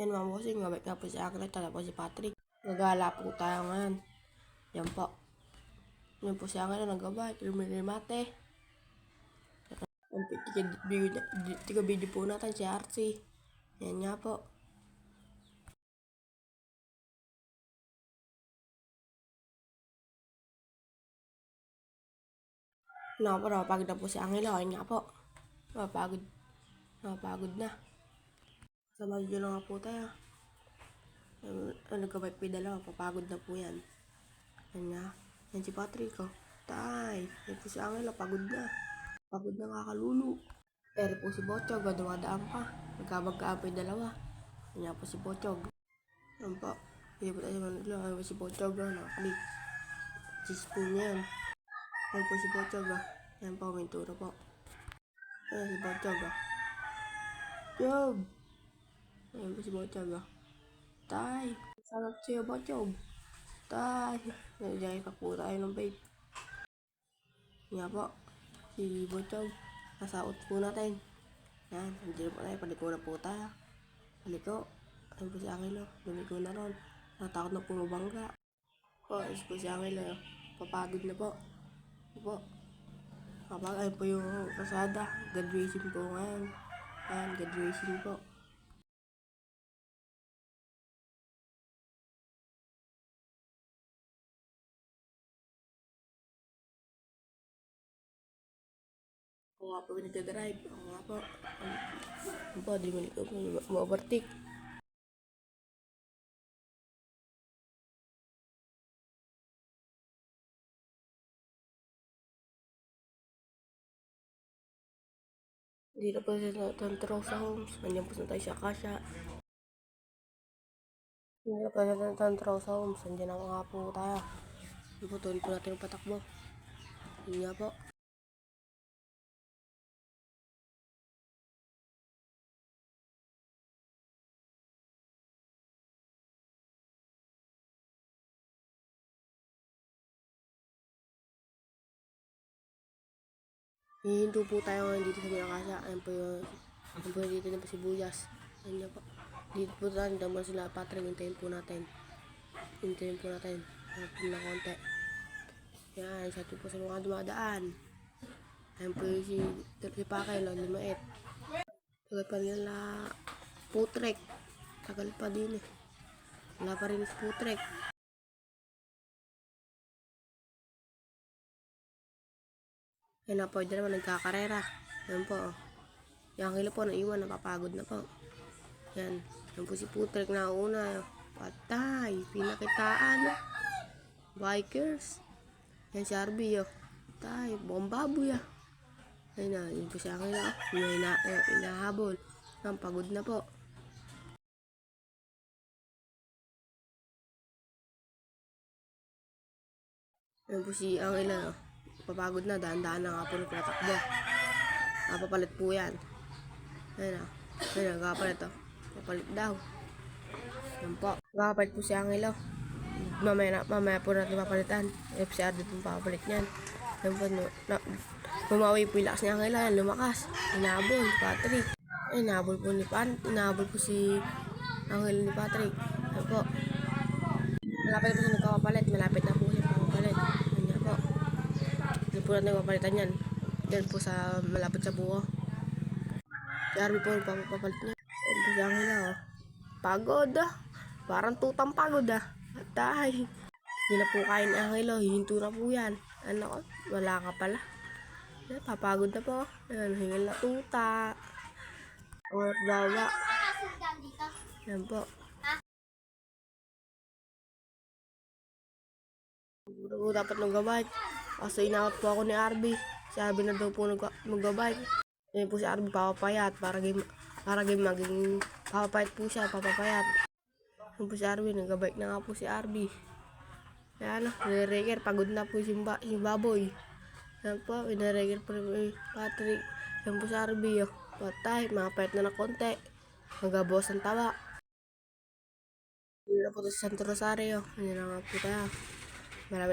Yan mga bossing, mabait nga po si Aglet, tapos si Patrick. Nagala po tayo ngayon. Yan po. Yan po si Aglet, nagabay, lumilimate. Ang tiga video po natin si RC. Yan nga po. Napagod na po si Angelo. Yan nga po. Napagod na. Sa bagyo na nga po tayo. Nagkabike po dalawa. Papagod na po yan. Yan nga. Yan si Patrick. Oh. Tay. Yan po si Angelo. Pagod na. Pagod na kakalulu. Pero po si Bochog. Dumadaan pa. Nagkabagkaan po yung dalawa. Yan nga po si Bochog. Yan po. Hindi po tayo manalo. Yan po si Bochog. Nakakalik. Chispoon niya yan. Yan po si Bochog. Yan po. Mintura po. Yan si Bochog. Chog! Ayan po si Bochog. Tay! Sarap siya Bochog. Tay! Nagyay ka po tayo ng babe. Nga po. Si Bochog. Nasaot po natin. Yan. Nandiyan po tayo. Paliko na po tayo. Paliko. Ayan po si Angelo. Lumiko na ron. Natakot na po mabangga. Ayan po si Angelo. Papagod na po. Po. Kapag ayun po yung kasada. Graduation po ngayon. Ayan. Graduation po. Ako nga po nagdadrive. Ako nga po. Ako po, di man ito ma-overtake. Dito po sa Santa Rosa Homes. Nandiyan po na tayo sa Kasha. Dito po sa Santa Rosa Homes. Nandiyan na nga po tayo. Iputuloy po natin yung patakbo. Yun nga po. Hihinto po tayo ngayon dito sa Minakasa. Ayan po yung dito na po si Buyas. Ayan po. Dito po tayo. Dito sila Patrick. Hintayin po natin. Hintayin po natin. Hintayin na konti. Yan. Sa atin po sa mga dumadaan. Ayan po yung si Pakay. Lumait. Tagal pa nila Putrek. Tagal pa din eh. Wala pa rin si Putrek. Yan na po, dyan naman nagkakarera. Yan po. Yung Angelo po, naiwan, napapagod na po. Yan. Yan po si Putrek na una. Patay. Pinakitaan. Bikers. Yan si Arby. Patay. Bombaboy. Yan na. Yan po si Angelo. Hinahabol. Yan, pagod na po. Yan po si Angelo. Papagod na, daan-daan na nga po nagtatakbo. Papalit po yan. Ayan na. Ayan na, kapalit Papalit daw. Yan po. Kapalit po si Angelo. Mamaya po natin papalitan. FCRD po papalit niyan. Yan po, bumawi po yung lakas ni Angelo. Yan, lumakas. Inabol, Patrick. Inabol po inabol po si Angelo ni Patrick. Yan po. Malapit po siya nagkapapalit. Malapit na po siya papapalit. Hindi po natin mapalitan yan. Diyan po sa malapit sa buho. Si Arby po yung papapalit niya. Diyan po si Angelo. Pagod Parang tutang pagod Atay. Hindi na po kain ni Angelo. Hihinto na po yan. Ano ko? Wala ka pala. Papagod na po. Ayan, hingil na tuta. Or bawa. Yan po. Dapat nag-bike. Kaso inawat po ako ni Arby. Si Arby na daw po mag-bike. Yan po si Arby papapayat. Para game maging papapayat po siya. Papapayat. Yan po si Arby. Nag-bike na nga po si Arby. Yan Reker. Pagod na po si Baboy. Yan po. Reker po ni Patrick. Yan po si Arby. Patay. Makapayat na konti. Magabos ang tawa. Yan na po sa Santo Rosario. Yan na nga po tayo. Marami